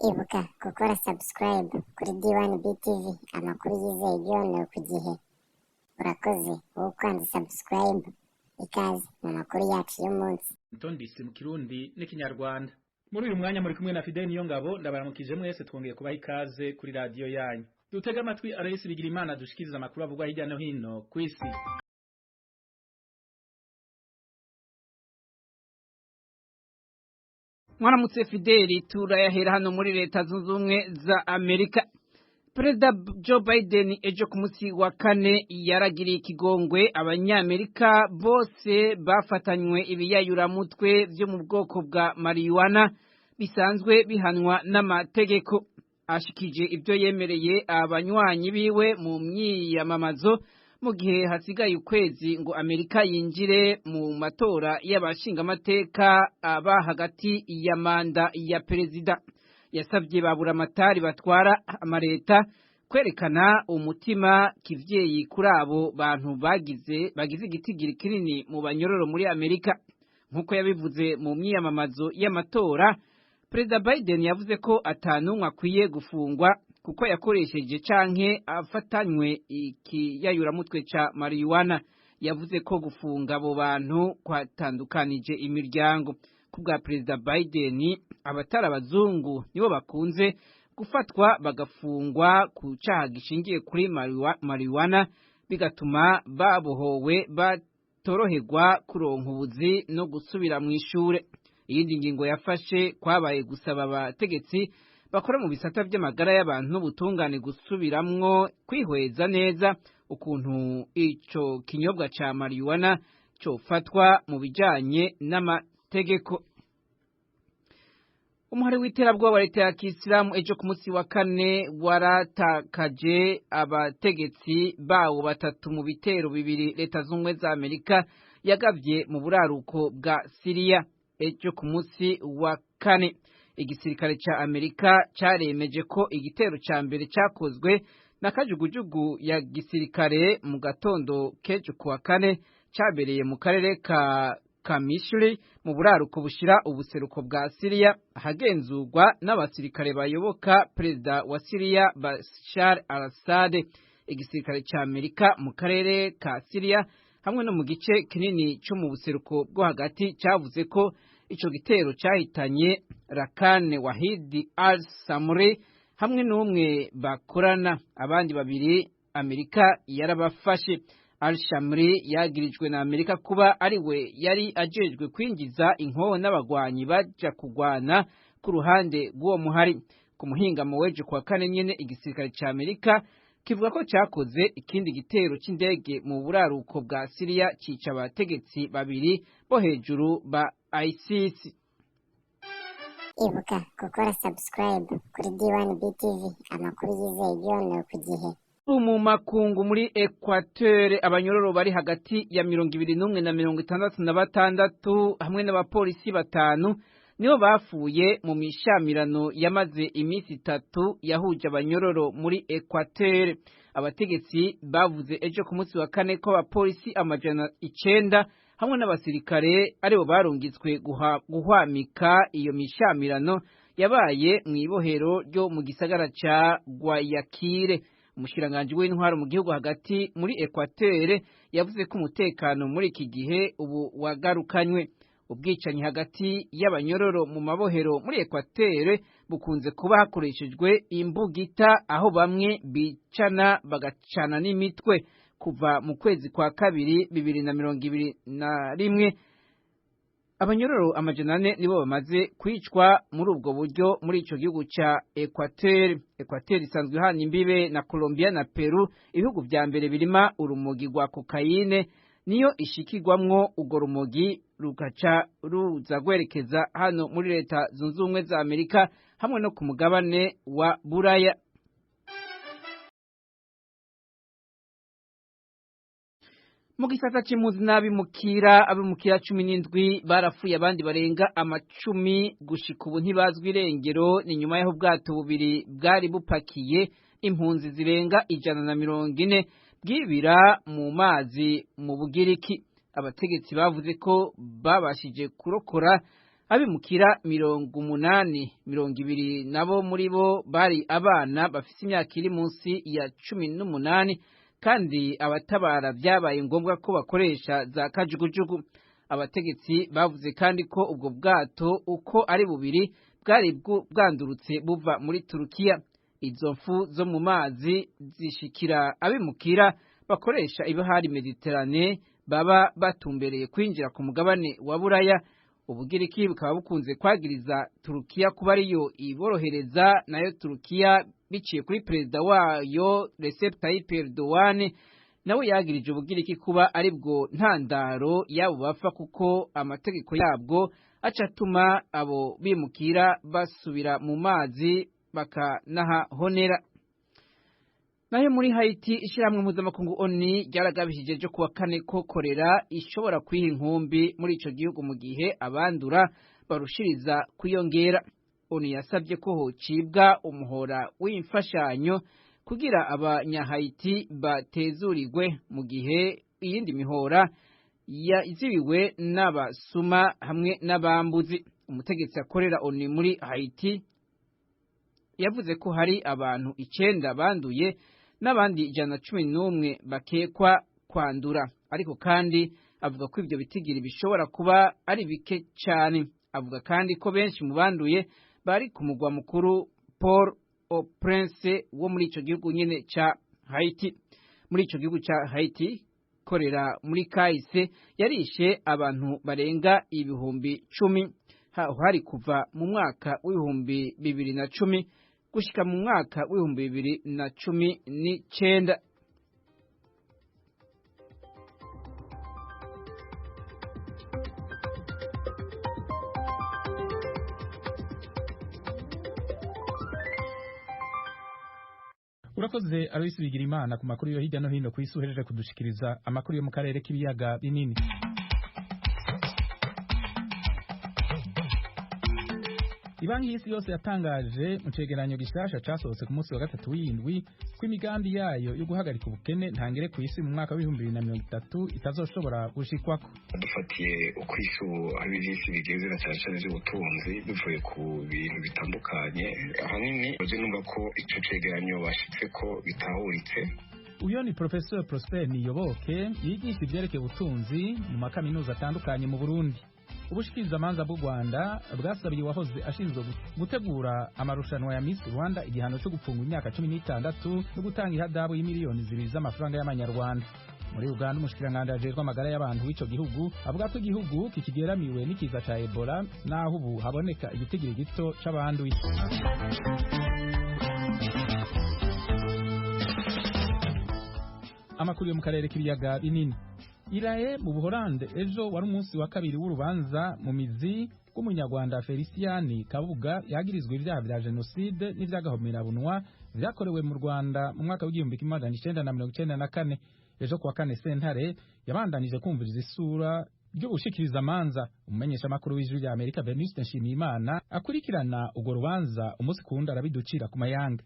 Ibuka gukora subscribe kuri D1 BTV, amakuru yizewe byongewe ku gihe. Urakoze wowe ukanda subscribe, ikaze mu makuru yacu y'umunsi. Ntondisi mu Kirundi n'ikinyarwanda. Muri uyu mwanya muri kumwe na Fidel Niyongabo, ndabaramukije mwese twongeye kubaha ikaze kuri radio yanyu. Dutega amatwi Aloysi Bigirimana dushikiriza amakuru avugwa hirya no hino kw'isi. Mwaramutse Fideli, turayahera hano muri leta zunze ubumwe za Amerika. Perezida Joe Biden ejo ku munsi wa kane yaragiriye ikigongwe abanyamerika bose bafatanywe ibiyayuramutwe byo mu bwoko bwa marijuana bisanzwe bihanwa n'amategeko. Ashikije ibyo yemereye abanywanyi biwe mu myiyamamazo mu gihe hasigaye ukwezi ngo Amerika yinjire mu matora y'abashingamateka aba hagati ya manda ya perezida. Yasabye baburamatari batwara amareta kwerekana umutima kivyeyi kuri abo bantu bagize igitigiri kinini mu banyororo muri Amerika. Nkuko yabivuze mu myiyamamazo y'amatora, Perezida Biden yavuze ko atanumwe akwiye gufungwa kuko yakoresheje canke afatanywe ikiyayuramutwe ca marijuana. Yavuze ko gufunga abo bantu kwatandukanije imiryango. Kubwa Perezida Biden, abatari abazungu nibo bakunze gufatwa bagafungwa ku caha gishingiye kuri marijuana, bigatuma babohowe batoroherwa kuronka ubuzi no gusubira mu ishure. Iyindi ngingo yafashe kwabaye gusaba abategetsi bakora mu bisata by'amagara y'abantu n'ubutungane gusubiramwo kwihweza neza ukuntu ico kinyobwa ca marijuana cofatwa mu bijanye n'amategeko. Umuhari w'iterabwoba wa leta ya Kisilamu ejo ku munsi wa kane waratakaje abategetsi bawo batatu mu bitero bibiri leta z'ubumwe za Amerika yagavye mu buraruko bwa Syria ejo ku munsi wa kane. Igisirikare ca Amerika caremeje ko igitero ca mbere cakozwe na kajugujugu ya gisirikare mu gatondo kejo kuwa kane cabereye mu karere ka Kamishli mu buraruko bushira ubuseruko bwa Syria, hagenzurwa n'abasirikare bayoboka perezida wa Syria Bashar al-Assad. Igisirikare ca Amerika mu karere ka Syria hamwe no mu gice kinini cyo mu buseruko bwo hagati cavuze ko ico gitero cahitanye Rakan Wahid al-Samri hamwe n'umwe bakorana. Abandi babiri Amerika yarabafashe. Al-Shamri yagirijwe na Amerika kuba ariwe yari ajejwe kwinjiza inkoho n'abagwanyi baja kugwana ku ruhande rw'uwo muhari. Ku muhingamo w'ejo kwa kane nyene igisirikare ca Amerika kivuga ko cakoze ikindi gitero c'indege mu buraruko bwa Syria cica abategetsi babiri bo hejuru ba ISIS. Ibuka gukora subscribe kuri D1 BTV, amakuru yizewe byongewe ku gihe. Mu makungu muri Equateur abanyororo bari hagati ya 21 na 66 hamwe n'abapolisi batanu nibo bafuye mu mishamirano yamaze imisi 3 yahuje abanyororo muri Equateur. Abategetsi bavuze ejo ku munsi wa kane ko abapolisi 900 hamwe n'abasirikare aribo barungitswe guhwamika iyo mishamirano yabaye mu ibohero ryo mu gisagara ca Guayaquil. Umushiranganje w'intwaro mu gihugu hagati muri Equateur yavuze ko umutekano muri iki gihe ubu wagarukanywe. Ubwicanyi hagati y'abanyororo mu mabohero muri Equateur bukunze kuba hakoreshejwe imbugita, aho bamwe bicana bagacana n'imitwe. Kuva mu kwezi kwa kabiri 2021 abanyororo 400 nibo bamaze kwicwa muri ubwo buryo muri ico gihugu ca Equateur. Equateur isanzwe hana imbibe na Colombia na Peru, ibihugu vya mbere birima urumogi rwa kokayine, niyo ishikirwamwo urwo rumogi rugaca ruza gwerekeza hano muri leta zunze ubumwe za Amerika hamwe no ku mugabane wa Buraya. Mu gisata c'impunzi n'abimukira 17 barafuye, abandi barenga 10 gushika ubu ntibazwi irengero. Ni nyuma y'aho ubwato bubiri bwari bupakiye impunzi zirenga 140 bwibira mu mazi mu Bugiriki. Abategetsi bavuze ko babashije kurokora abimukira 80 nabo muri bo bari abana bafite imyaka iri munsi ya 18 kandi abatabara byabaye ngombwa ko bakoresha za kajugujugu. Abategetsi bavuze kandi ko ubwo bwato uko ari bubiri bwari bwandurutse buva muri Turukiya. Izo mfu zo mu mazi zishikira abimukira bakoresha ibahari Mediterane baba batumbereye kwinjira ku mugabane wa Buraya. Ubugiriki bukaba bukunze kwagiriza Turukiya kuba ariyo iborohereza, nayo Turukiya biciye kuri perezida wayo Recep Tayyip Erdogan nawe yagirije Ubugiriki kuba aribwo ntandaro yabo bapfa kuko amategeko yabwo acatuma abo bimukira basubira mu mazi bakanahahonera. Nayo muri Haiti ishyirahamwe mpuzamakungu ONU ryaragabishije jo kuwa kane ko korera ishobora kwiha inkumbi muri ico gihugu mu gihe abandura barushiriza kwiyongera. ONU yasabye ko hocibwa umuhora w'imfashanyo kugira abanya-Haiti batezurirwe mu gihe iyindi mihora yazibiwe n'abasuma hamwe n'abambuzi. Umutegetsi akorera ONU muri Haiti yavuze ko hari abantu 9 banduye n'abandi 111 bakekwa kwandura, ariko kandi avuga ko ibyo bitigiri bishobora kuba ari bike cyane. Avuga kandi ko benshi mu banduye bari ku mugwa mukuru Port-au-Prince wo muri ico gihugu nyene ca Haiti. Muri ico gihugu ca Haiti korera muri kahise yarishe abantu barenga 10,000 hari kuva mu mwaka w'ibihumbi 2010 gushika mu mwaka w'ibihumbi 2019. Urakoze Alois Bigirimana ku makuru yo hirya no hino ku isi uhereje kudushikiriza amakuru yo mu karere k'ibiyaga binini. Ibanki y'isi yose yatangaje mu cegeranyo gishasha casohotse ku munsi wa gatatu w'indwi ko imigambi yayo yo guhagarika ubukene ntangere ku isi mu mwaka w'2030 itazoshobora gushikwako. Dufatiye uko isi ab'isi bigeze na cyane by'ubutunzi bivuye ku bintu bitandukanye, ahanini baje numva ko ico cegeranyo bashitse ko bitahuritse. Uyo ni Professor Prosper Niyoboke yigisha ivyerekeye ubutunzi mu makaminuza atandukanye mu Burundi. Ubushikirizamanza bw'u Rwanda bwasabiye uwahoze ashinzwe gutegura amarushanwa ya Miss Rwanda igihano cyo gupfungwa imyaka 16 no gutanga ihadabu y'imiliyoni 2 z'amafaranga y'amanyarwanda. Muri Uganda umushikiranganje ajejwe amagara y'abantu w'ico gihugu avuga ko igihugu kikigeramiwe n'ikiza ca Ebola naho ubu haboneka igitigiri gito c'abanduye. Amakuru yo mu karere k'ibiyaga binini. Iraye mu Buholande ejo wari umunsi wa kabiri w'urubanza mu mizi rw'umunyarwanda Felician Kabuga yagirizwe ibyaha bya genocide n'ivyagahomerabunwa vyakorewe mu Rwanda mu mwaka w'1994. Ejo kuwa kane sentare yabandanije kumviriza isura ry'ubushikiriza amanza. Umumenyesha makuru w'ijwi rya Amerika Venuste Nshimiyimana akurikirana urwo rubanza umunsi kundi arabiducira ku mayanga.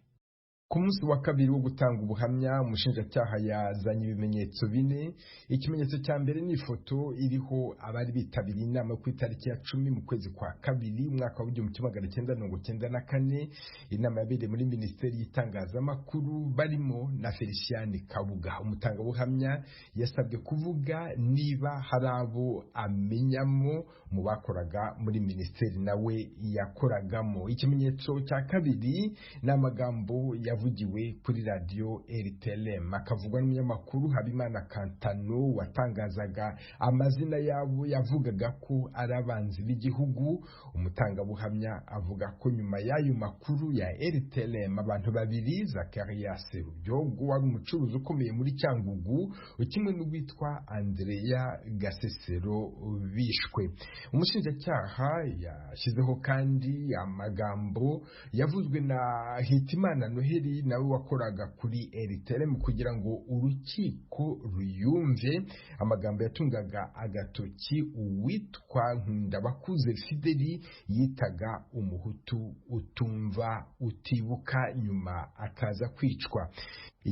Ku munsi wa kabiri wo gutanga ubuhamya umushinjacyaha yazanye ibimenyetso 4. Ikimenyetso cya mbere ni ifoto iriho abari bitabiriye inama ku itariki ya 10 mu kwezi kwa kabiri umwaka wa 1994. Inama yabereye muri Minisiteri y'Itangazamakuru barimo na Felician Kabuga. Umutangabuhamya yasabwe kuvuga niba hari abo amenyamo mu bakoraga muri Minisiteri nawe yakoragamo. Ikimenyetso cya kabiri n'amagambo yavugiwe kuri radio RTLM akavugwa n'umunyamakuru Habimana Kantano watangazaga amazina yabo yavugaga ko ari abanzi b'igihugu. Umutangabuhamya avuga ko nyuma y'ayo makuru ya RTLM abantu babiri Zacharias Rubyogo wari umucuruzi ukomeye muri Cyangugu kimwe n'uwitwa Andrea Gasesero bishwe. Umushinjacyaha yashyizeho kandi amagambo yavuzwe na Hitimana Noheli nawe wakoraga kuri RTLM kugira ngo urukiko ruyumve. Amagambo yatungaga agatoki uwitwa Nkundabakuze Fideli yitaga umuhutu utumva utibuka nyuma akaza kwicwa.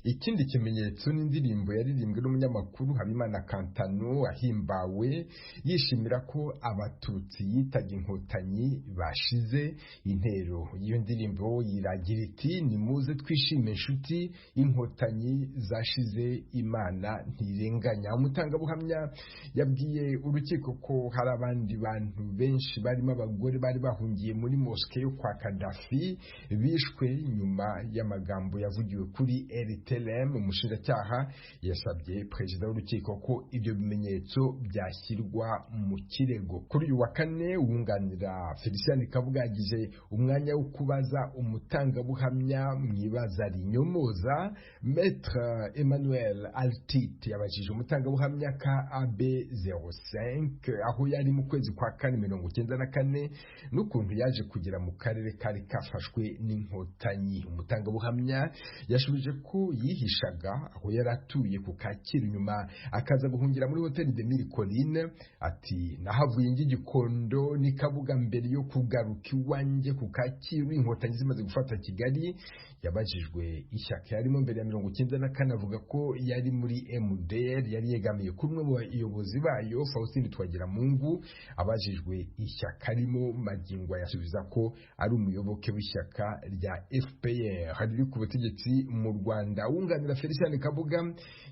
ikindi kimenyetso n'indirimbo yaririmbwe n'umunyamakuru Habimana Kantano ahimbawe yishimira ko abatutsi yitaga inkotanyi bashize intero. Iyo ndirimbo yiragira iti nimuze twishime inshuti, inkotanyi zashize Imana ntirenganya. Umutangabuhamya yabwiye urukiko ko hari abandi bantu benshi barimo abagore bari bahungiye muri moske yo kwa Gaddafi bishwe nyuma y'amagambo yavugiwe kuri RTLM. Umushinjacyaha yasabye perezida w'urukiko ko ibyo bimenyetso byashyirwa mu kirego. Kuri uyu wa kane uwunganira Felicien Kabuga yagize umwanya wo kubaza umutangabuhamya mwibaza rinyomoza Maître Emmanuel Altit. Yabajije umutangabuhamya ka AB05 aho yari mu kwezi kwa kane 1994 n'ukuntu yaje kugera mu karere kari kafashwe n'inkotanyi. Umutangabuhamya yashubije ko yihishaga aho yari atuye ku Kacyiru nyuma akaza guhungira muri Hotel de Mille Collines. Ati nahavuye ng'igikondo ni Kabuga mbere yo kugaruka iwanjye ku Kacyiru inkotanyi zimaze gufata Kigali. Yabajijwe ishyaka yarimo mbere ya 1994 avuga ko yari muri MDR, yari yegamiye kuri umwe mu bayobozi bayo Faustin Twagiramungu. Abajijwe ishyaka arimo magingo yasubiza ko ari umuyoboke w'ishyaka rya FPR hari ku butegetsi mu Rwanda. Wunganira Felicien Kabuga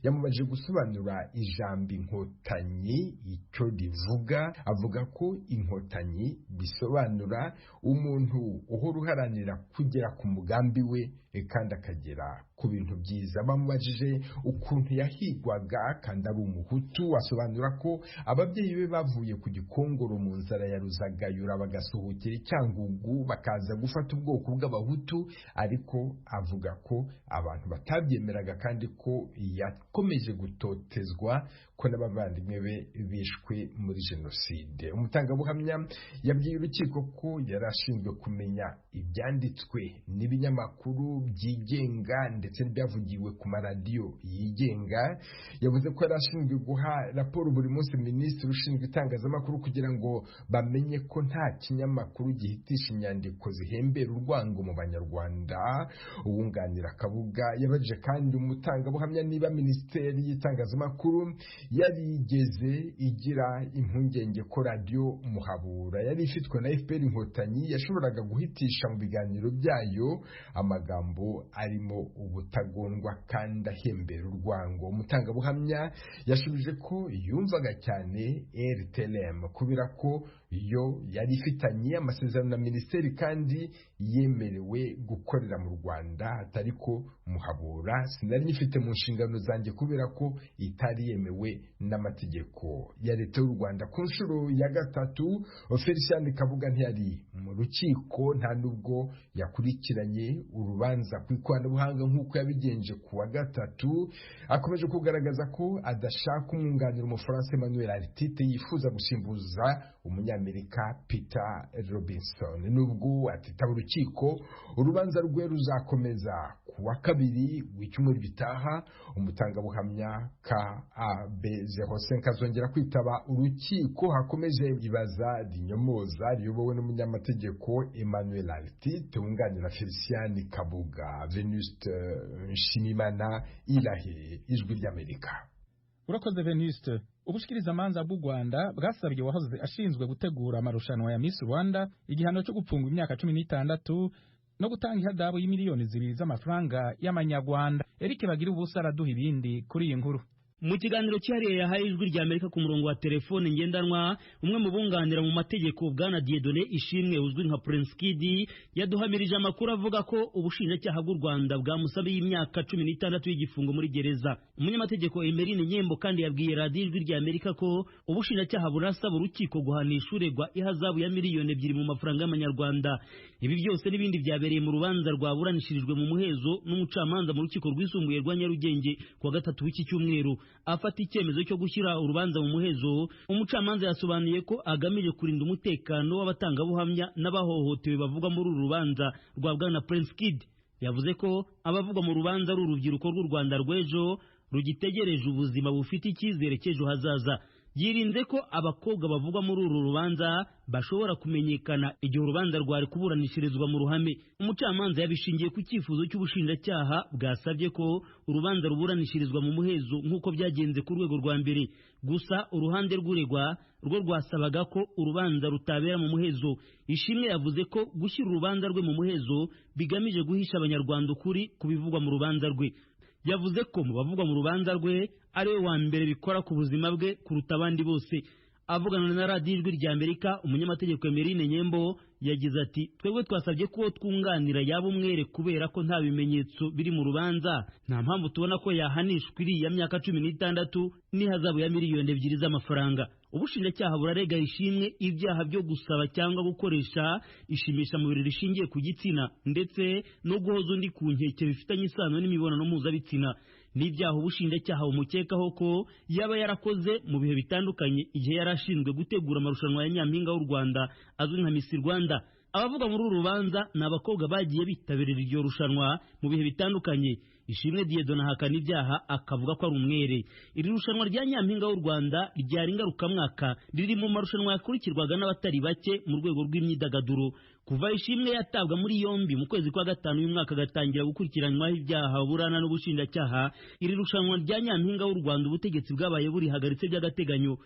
yamubajije gusobanura ijambo inkotanyi icyo rivuga. Avuga ko inkotanyi bisobanura umuntu uhora uharanira kugera ku mugambi we kandi akagera ku bintu byiza. Bamubajije ukuntu yahigwaga kandi ari umuhutu. Asobanura ko ababyeyi be bavuye ku Gikongoro mu nzara ya Ruzagayura bagasuhukira Cyangugu bakaza gufata ubwoko bw'abahutu, ariko avuga ko abantu batabyemeraga kandi ko yakomeje gutotezwa ko n'abavandimwe be bishwe muri jenoside. Umutangabuhamya yabwiye urukiko ko yari ashinzwe kumenya ibyanditswe n'ibinyamakuru byigenga ndetse n'ibyavugiwe ku maradiyo yigenga. Yavuze ko yari ashinzwe guha raporo buri munsi minisitiri ushinzwe itangazamakuru kugira ngo bamenye ko nta kinyamakuru gihitisha inyandiko zihembera urwango mu Banyarwanda. Uwunganira Kabuga yabajije kandi umutangabuhamya niba minisiteri y'itangazamakuru yarigeze igira impungenge ko radiyo Muhabura yari ifitwe na FPR inkotanyi yashoboraga guhitisha mu biganiro byayo amagambo arimo ubutagondwa kandi ahembera urwango. Umutangabuhamya yashubije ko yumvaga cyane RTLM kubera ko yo yari ifitanye amasezerano na minisiteri kandi yemerewe gukorera mu Rwanda, atari ko Muhabura sinari nyifite mu nshingano zanjye kubera ko itari yemewe n'amategeko ya leta y'u Rwanda. Ku nshuro ya gatatu Felicien Kabuga ntiyari mu rukiko, nta nubwo yakurikiranye urubanza ku ikoranabuhanga nk'uko yabigenje ku wa gatatu. Akomeje kugaragaza ko adashaka umwunganira Umufaransa Emmanuel Altit yifuza gusimbuza Umunyamerika Peter Robinson. Nubwo atitaba urukiko, urubanza rwe ruzakomeza ku wa kabiri w'icyumweru gitaha. Umutangabuhamya AB05 azongera kwitaba urukiko. Hakomeje ibaza rinyomoza riyobowe n'umunyamategeko Emmanuel Altit wunganira Felicien Kabuga. Venuste Nshimimana, Ilahe, Ijwi ry'Amerika. Urakoze Venuste. Ubushikirizamanza bw'u Rwanda bwasabye wahoze ashinzwe gutegura amarushanwa ya Miss Rwanda igihano cyo gupfungwa imyaka 16 no gutanga ihadabu y'imiliyoni 2 z'amafaranga y'amanyarwanda. Eric Bagira ubusa araduha ibindi kuri iyi nkuru. Mu kiganiro cyariye yahaye Ijwi ry'Amerika ku murongo wa telefone ngendanwa, umwe mu bunganira mu mategeko Bwana Dieudonné Ishimwe uzwi nka Prince Kid yaduhamirije amakuru avuga ko ubushinjacyaha bw'u Rwanda bwamusabiye imyaka 16 y'igifungo muri gereza. Umunyamategeko Emeline Nyembo kandi yabwiye Radio Ijwi ry'Amerika ko ubushinjacyaha burasaba urukiko guhanisha uregwa ihazabu ya miliyoni 2 mu mafaranga y'amanyarwanda. Ibi byose n'ibindi byabereye mu rubanza rwaburanishirijwe mu muhezo n'umucamanza mu rukiko rwisumbuye rwa Nyarugenge ku wa gatatu w'iki cyumweru. Afata icyemezo cyo gushyira urubanza mu muhezo, umucamanza yasobanuye ko agamije kurinda umutekano w'abatangabuhamya n'abahohotewe bavugwa muri uru rubanza rwa Bwana Prince Kid. Yavuze ko abavugwa mu rubanza ari urubyiruko rw'u Rwanda rw'ejo rugitegereje ubuzima bufite icyizere cy'ejo hazaza. yirinze ko abakobwa bavugwa muri uru rubanza bashobora kumenyekana igihe urubanza rwari kuburanishirizwa mu ruhame. Umucamanza yabishingiye ku cyifuzo cy'ubushinjacyaha bwasabye ko urubanza ruburanishirizwa mu muhezo nk'uko byagenze ku rwego rwa mbere. Gusa uruhande rw'uregwa rwo rwasabaga ko urubanza rutabera mu muhezo. Ishimwe yavuze ko gushyira urubanza rwe mu muhezo bigamije guhisha abanyarwanda ukuri ku bivugwa mu rubanza rwe. Yavuze ko mu bavugwa mu rubanza rwe ari we wa mbere bikora ku buzima bwe kuruta abandi bose. Avugana na radiyo Ijwi ry'Amerika, umunyamategeko Emeline Nyembo yagize ati twebwe twasabye ko twunganira yaba umwere kubera ko nta bimenyetso biri mu rubanza, nta mpamvu tubona ko yahanishwa iriya myaka 16 n'ihazabu ya miliyoni 2 z'amafaranga. Ubushinjacyaha burarega Ishimwe ibyaha byo gusaba cyangwa gukoresha ishimisha mubiri rishingiye ku gitsina ndetse no guhoza undi ku nkeke bifitanye isano n'imibonano mpuzabitsina. N'ibyaha ubushinjacyaha bumukekaho ko yaba yarakoze mu bihe bitandukanye igihe yarashinzwe gutegura amarushanwa ya Nyampinga w'u Rwanda azwi nka Miss Rwanda. Abavuga muri uru rubanza ni abakobwa bagiye bitabirira iryo rushanwa mu bihe bitandukanye. Ishimwe Dieudonne ahakana ibyaha akavuga ko ari umwere. Iri rushanwa rya Nyampinga w'u Rwanda ryari ngarukamwaka, riri mu marushanwa yakurikirwaga n'abatari bake mu rwego rw'imyidagaduro. Kuva Ishimwe yatabwa muri yombi mu kwezi kwa gatanu uyu mwaka agatangira gukurikiranwaho ibyaha burana n'ubushinjacyaha, iri rushanwa rya Nyampinga w'u Rwanda ubutegetsi bwabaye burihagaritse by'agateganyo.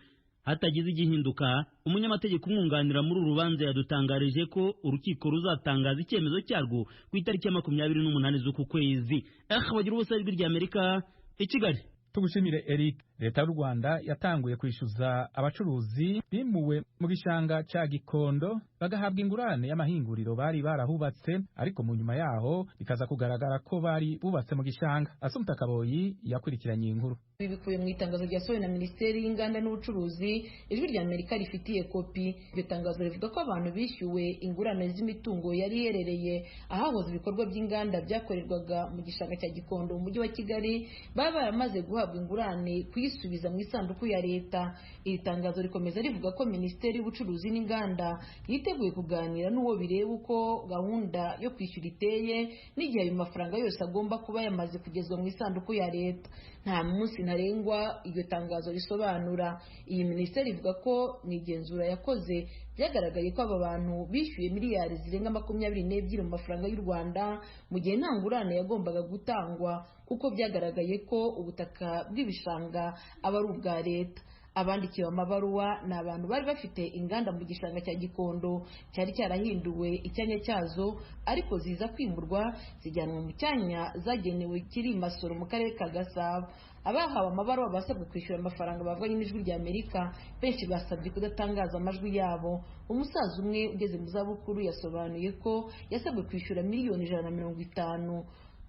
Hatagize igihinduka, umunyamategeko umwunganira muri uru rubanza yadutangarije ko urukiko ruzatangaza icyemezo cyarwo ku itariki ya 28 z'uku kwezi. Bagira ubusa Ijwi ry'Amerika i Kigali. Tugushimire Eric. Leta y'u Rwanda yatanguye kwishyuza abacuruzi bimuwe mu gishanga ca Gikondo bagahabwa ingurane y'amahinguriro bari barahubatse, ariko mu nyuma yaho bikaza kugaragara ko bari bubatse mu gishanga. Asumta Kaboyi yakurikiranye inkuru. Ibi bikubiye mu itangazo ryasohowe na Minisiteri y'Inganda n'Ubucuruzi, Ijwi ry'Amerika rifitiye kopi. Iryo tangazo rivuga ko abantu bishyuwe ingurane z'imitungo yari iherereye ahahoze ibikorwa by'inganda byakorerwaga mu gishanga cya Gikondo mu mujyi wa Kigali baba baramaze guhabwa ingurane kuyisubiza mu isanduku ya leta. Iri tangazo rikomeza rivuga ko Minisiteri y'Ubucuruzi n'Inganda yiteguye kuganira n'uwo bireba uko gahunda yo kwishyura iteye n'igihe ayo mafaranga yose agomba kuba yamaze kugezwa mu isanduku ya leta. Nta munsi ntarengwa iryo tangazo risobanura. Iyi minisiteri ivuga ko mu igenzura yakoze byagaragaye ko aba bantu bishyuye miliyari zirenga 22 mu mafaranga y'u Rwanda mu gihe nta ngurane yagombaga gutangwa, kuko byagaragaye ko ubutaka bw'ibishanga aba ari ubwa leta. Abandikiwe amabaruwa ni abantu bari bafite inganda mu gishanga cya Gikondo cyari cyarahinduwe icyanya cyazo, ariko ziza kwimurwa zijyanwa mu cyanya zagenewe kiri Masoro mu karere ka Gasabo. Abahawe amabaruwa basabwe kwishyura amafaranga bavuganye n'Ijwi ry'Amerika benshi basabye kudatangaza amajwi yabo. Umusaza umwe ugeze mu zabukuru yasobanuye ko yasabwe kwishyura miliyoni 150.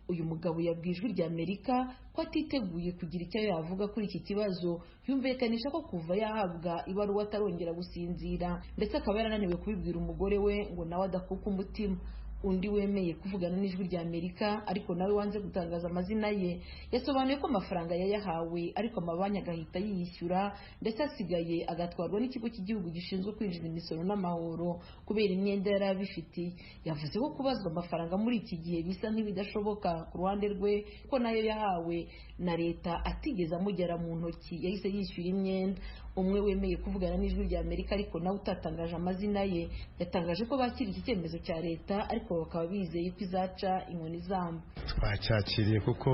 Uyu mugabo yabwiye Ijwi ry'Amerika ko atiteguye kugira icyo yavuga kuri iki kibazo, yumvikanisha ko kuva yahabwa ibaruwa atarongera gusinzira, ndetse akaba yarananiwe kubibwira umugore we ngo nawe adakuka umutima. Undi wemeye kuvugana n'Ijwi ry'Amerika ariko nawe wanze gutangaza amazina ye yasobanuye ko amafaranga yayahawe ariko amabanki agahita yiyishyura, ndetse asigaye agatwarwa n'ikigo cy'igihugu gishinzwe kwinjiza imisoro n'amahoro kubera imyenda yari abifitiye. Yavuze ko kubazwa amafaranga muri iki gihe bisa nk'ibidashoboka ku ruhande rwe, ko nayo yahawe na leta atigeze amugera mu ntoki, yahise yishyura imyenda. Umwe wemeye kuvugana n'Ijwi ry'Amerika ariko nawe utatangaje amazina ye yatangaje ko bakira iki cyemezo cya leta, ariko bakaba bizeye ko izaca inkoni zamba. Twacyakiriye kuko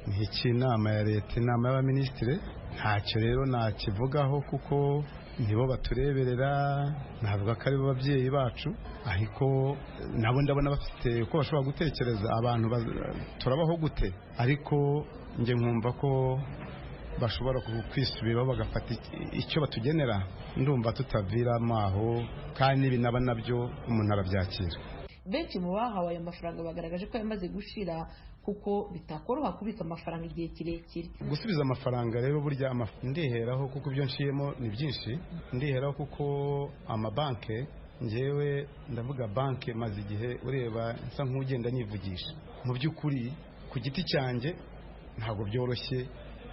ni inama ya leta, inama y'abaminisitiri, ntacyo rero nakivugaho kuko nibo batureberera, navuga ko ari bo babyeyi bacu, ariko nabo ndabona bafite uko bashobora gutekereza. Abantu turabaho gute, ariko njye nkumva ko bashobora kwisubiraho bagafata icyo batugenera. Ndumva tutaviramo aho, kandi binaba nabyo umuntu arabyakira. Benshi mu bahawe ayo mafaranga bagaragaje ko yamaze gushira kuko bitakoroha kubika amafaranga igihe kirekire. Gusubiza amafaranga rero burya ndiheraho kuko ibyo nshiyemo ni byinshi. Ndiheraho kuko amabanke, njyewe ndavuga banke maze igihe ureba nsa nk'ugenda nivugisha. Mu by'ukuri ku giti cyanjye ntabwo byoroshye,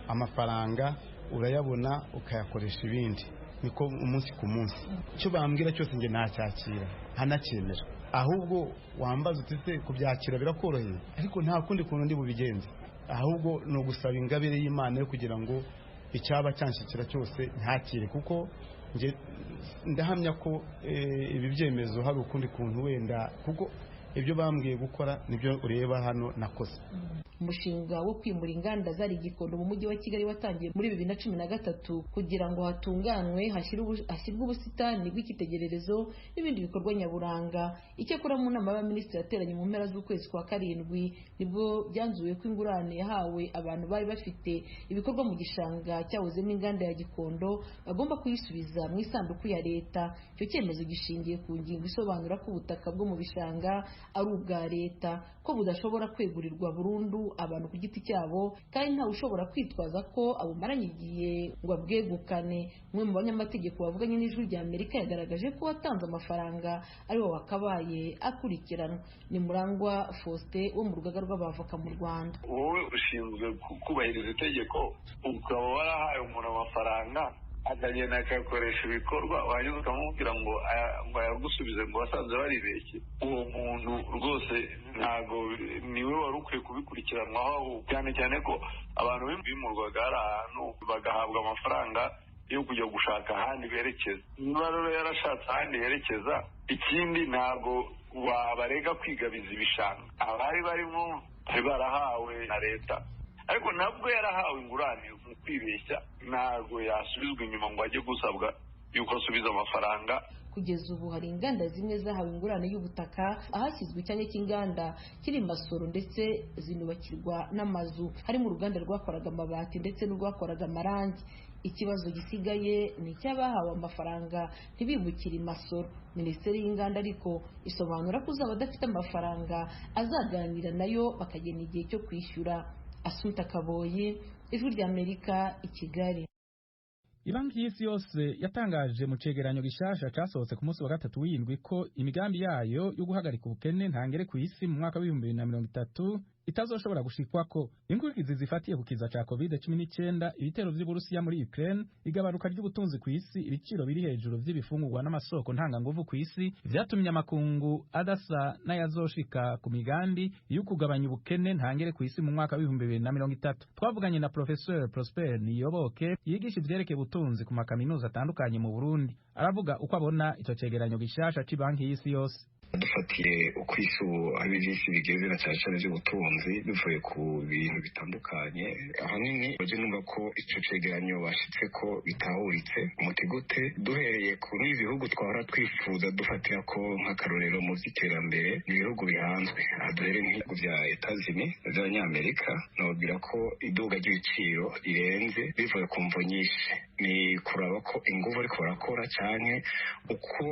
amafaranga urayabona ukayakoresha ibindi, niko umunsi ku munsi. Icyo bambwira cyose njye ntacyakira ntanacyemera, ahubwo wambaza utise kubyakira birakoroheye, ariko nta kundi kuntu ndi bubigenze, ahubwo no gusaba ingabire y'Imana yo kugira ngo icyaba cyanshikira cyose ntakire, kuko nge ndahamya ko ibi byemezo hari ukundi kuntu wenda, kuko ibyo bambwiye gukora nibyo ureba hano nakoze. Umushinga wo kwimura inganda zari Gikondo mu mujyi wa Kigali watangiye muri 2013 kugira ngo hatunganywe hashyirwe ubusitani bw'icyitegererezo n'ibindi bikorwa nyaburanga. Icyakora mu nama y'abaminisitiri yateranye mu mpera z'ukwezi kwa karindwi nibwo byanzuwe ko ingurane yahawe abantu bari bafite ibikorwa mu gishanga cyawuzemo inganda ya Gikondo bagomba kuyisubiza mu isanduku ya leta. Icyo cyemezo gishingiye ku ngingo isobanura ko ubutaka bwo mu bishanga ari ubwa leta, ko budashobora kwegurirwa burundu abantu ku giti cyabo, kandi ntawe ushobora kwitwaza ko abumaranye igihe ngo abwegukane. Umwe mu banyamategeko bavuganye n'Ijwi rya Amerika yagaragaje ko watanze amafaranga ariwo wakabaye akurikiranwa. Ni Murangwa Faustin wo mu rugaga rw'abavoka mu Rwanda. Wowe ushinzwe kubahiriza itegeko, ukaba warahaye umuntu amafaranga akagenda akakoresha ibikorwa, wanyuze ukamubwira ngo ayagusubize ngo wasanze baribeshye, uwo muntu rwose ntabwo niwe wari ukwiye kubikurikiranwaho, cyane cyane ko abantu bimurwaga hari ahantu bagahabwa amafaranga yo kujya gushaka ahandi berekeza. Niba rero yarashatse ahandi yerekeza, ikindi ntabwo wabarega kwigabiza ibishanga. Abari barimo bari barahawe na leta, ariko nabwo yarahawe ingurane mu kwibeshya, ntabwo yasubizwa inyuma ngo ajye gusabwa yuko asubiza amafaranga. Kugeza ubu hari inganda zimwe zahawe ingurane y'ubutaka ahashyizwe icyanya cy'inganda kiri Masoro, ndetse zinubakirwa n'amazu, harimo uruganda rwakoraga amabati ndetse n'urwakoraga amarangi. Ikibazo gisigaye ni icy'abahawe amafaranga ntibimukire Masoro. Minisiteri y'Inganda ariko isobanura ko uzaba adafite amafaranga azaganira nayo bakagena igihe cyo kwishyura. Asumta Kaboyi, Ijwi rya Amerika, i Kigali. Ibanki y'Isi yose yatangaje mu cegeranyo gishasha casohotse ku munsi wa gatatu w'indwi ko imigambi yayo yo guhagarika ubukene ntangere ku isi mu mwaka w'2030 itazoshobora gushikwako. Inkurikizi zifatiye ku kiza ca COVID-19, ibitero vy'Uburusiya muri Ukraine, igabaruka ry'ubutunzi ku isi, ibiciro biri hejuru vy'ibifungurwa n'amasoko ntanganguvu ku isi, vyatumye amakungu adasa n'ayazoshika ku migambi yo kugabanya ubukene ntangere ku isi mu mwaka w'2030. Twavuganye na Professeur Prosper Niyoboke yigisha ivyerekeye ubutunzi ku makaminuza atandukanye mu Burundi. Aravuga uko abona ico cegeranyo gishasha c'Ibanki y'Isi yose. Dufatiye uko isi aho byinshi bigeze na cyane cyane by'ubutunzi bivuye ku bintu bitandukanye, ahanini baje numva ko icyo cegeranyo bashitse ko bitahuritse umuti gute, duhereye kuri ibihugu twahora twifuza dufatira ko nk'akarorero mu by'iterambere ibihugu bihanzwe, duhere nk'ibihugu bya Etats-Unis by'Abanyamerika, nababwira ko iduga ry'ibiciro rirenze bivuye ku mvo nyinshi, ni kuraba ko ingufu ariko barakora cyane uko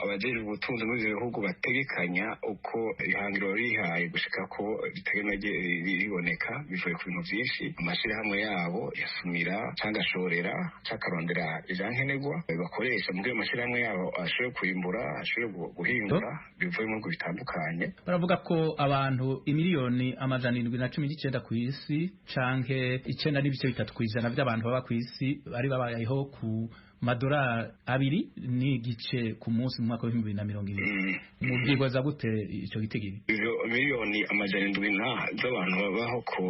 abajejwe ubutunzi muri ibyo bihugu bategekanya uko ihangiro rihaye gushika ko ritegemeje riboneka bivuye ku bintu byinshi. Amashirahamwe yabo yasumira cyangwa ashorera cyakarondera ivyankenerwa bakoresha mu gihe amashirahamwe yabo ashobora kwimbura, ashobora guhingura bivuye mu bihugu bitandukanye. Baravuga ko abantu imiliyoni 719 ku isi canke 9.3% by'abantu baba ku isi bari babayeho ku madolari 2 n'igice ku munsi mu mwaka wa 2020. Mubwirwaza gute icyo gitegeko? Izo miliyoni 700 z'abantu babaho ku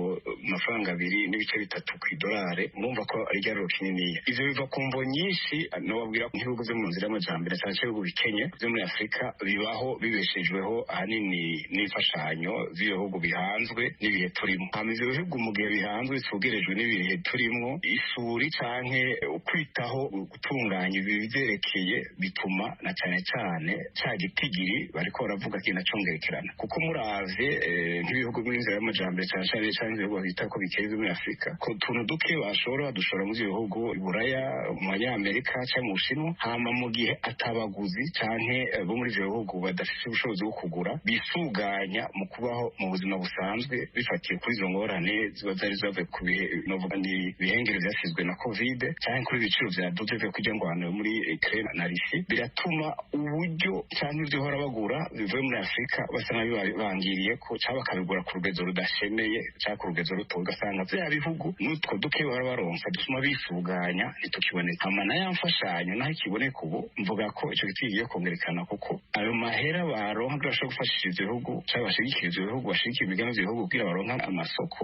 mafaranga 2.3 ku idolari, mwumva ko ari ryaro kinini. Ivyo biva ku mvo nyinshi, nobabwira ko ibihugu byo mu nzira y'amajambere cyane ibihugu bikenye byo muri Afrika bibaho bibeshejweho ahanini n'imfashanyo z'ibihugu bihanzwe n'ibihe turimo. Ivyo bihugu mu gihe bihanzwe sugerejwe n'ibihe turimo, isuri canke ukwitaho gutunganya ibivyerekeye bituma na cyane cyane cya gitigiri bariko baravuga kinacongerekerana, kuko muravye nk'ibihugu by'inzira y'amajambere cyane cyane ibihugu bita ko bikeye muri Afrika ko tuntu duke bashobora dushora mu bihugu Buraya, mu Amerika cyangwa mu Bushinwa, hama mu gihe atabaguzi canke bo muri ivyo bihugu badafite ubushobozi bwo kugura bisuganya mu kubaho mu buzima busanzwe bifatiye kuri izo ngorane ziba zari zavuye ku bihe novuga ni bihengere byasizwe na COVID cyangwa kuri ibiciro vyaduze bavuze ko ijya ngwano muri Ukraine na Russia biratuma uburyo cyangwa ibyo bahora bagura bivuye muri Afurika basa n'abibangiriye ko cyangwa bakabigura ku rugezo rudashemeye cyangwa ku rugezo ruto, ugasanga bya bihugu n'utwo duke bahora baronsa dutuma bisuganya ntitukiboneka. Amana yamfashanyo naho ikiboneka ubu mvuga ko icyo giye kongerekana, kuko ayo mahera baronka bashobora gufashisha ibyo bihugu cyangwa bashigikira ibyo bihugu, bashigikira imigambi y'ibyo bihugu kugira baronka amasoko,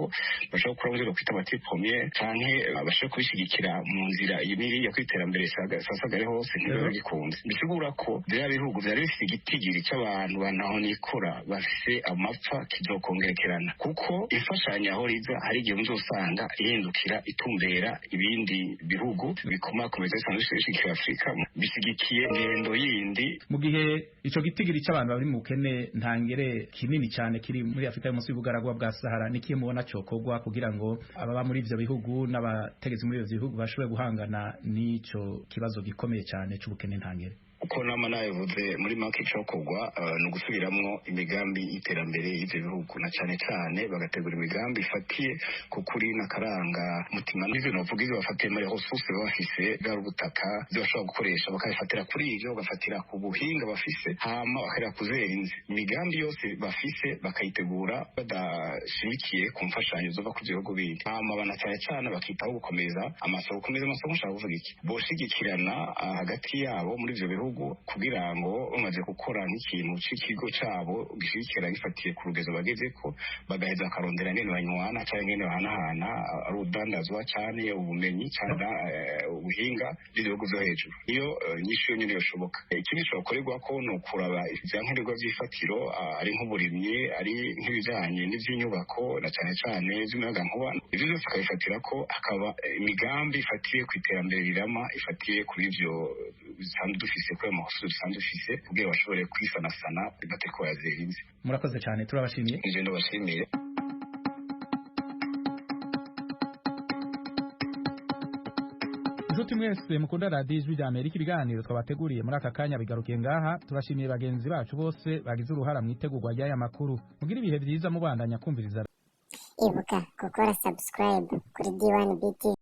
bashobora gukora mu kwita bati premier canke bashobora kubishigikira mu nzira iyi n'iriya kwiterambere sasagare hose ntibiba bikunze. Bisigura ko bya bihugu byari bifite igitigiri cy'abantu banaho nikora bafise amapfa kizokongerekerana, kuko imfashanyo aho riza hari igihe muzosanga ihindukira itumbera ibindi bihugu bikomakomeza bisanzwe bishigikira Afurika bisigikiye ngendo yindi. Mu gihe ico gitigiri cy'abantu bari mu bukene ntangere kinini cyane kiri muri Afurika yo munsi y'ubugaragwa bwa Sahara, nikiye mubona cyokorwa kugira ngo ababa muri ivyo bihugu n'abategetsi muri ivyo bihugu bashobore guhangana n'ico kibazo gikomeye cyane c'ubukene ntangere? Uko nama nabivuze muri make cyokorwa ni ugusubiramwo imigambi y'iterambere y'ivyo bihugu, na cyane cyane bagategura imigambi ifatiye ku kuri n'akaranga mutima n'ivyo novuga ivyo bafatiye muri ressources bafise bwa ubutaka byo bashobora gukoresha bakabifatira kuri ivyo, bagafatira ku buhinga bafise, hama bakarira kuzerinze imigambi yose bafise bakayitegura badashimikiye ku mfashanyo zova ku bihugu bindi. Hama bana cyane cyane bakitaho gukomeza amasoko nshaka kuvuga iki boshigikirana hagati yabo muri ivyo bihugu kugira ngo bamaze gukora nk'ikintu cy'ikigo cyabo gishikira gifatiye ku rugezo bagezeko, bagaheza akarondera ngene banywana cyangwa ngene bahanahana ari udandazwa cyane ubumenyi cyangwa ubuhinga bw'ibihugu byo hejuru. Iyo nyinshi yo nyine yoshoboka. Ikindi cyokorerwa ko no kuraba ivyankenerwa by'ifatiro ari nk'uburimyi, ari nk'ibijanye n'ivy'inyubako na cyane cyane z'umuyagankuba, ivyo byose akabifatira ko akaba imigambi ifatiye ku iterambere rirama, ifatiye kuri ivyo bisanzwe dufise kuri amakuru bisanzwe dufise kugira bashobore kwisanasana bigateko yazerinze. Murakoze cyane, turabashimiye. Nje ndabashimiye. Inshuti mwese mukunda radiyo Ijwi rya Amerika, ibiganiro twabateguriye muri aka kanya bigarukiye ngaha. Turashimiye bagenzi bacu bose bagize uruhara mu itegurwa ry'aya makuru. Mugira ibihe byiza mubandanya kumviriza. Ibuka gukora subscribe kuri D1BT.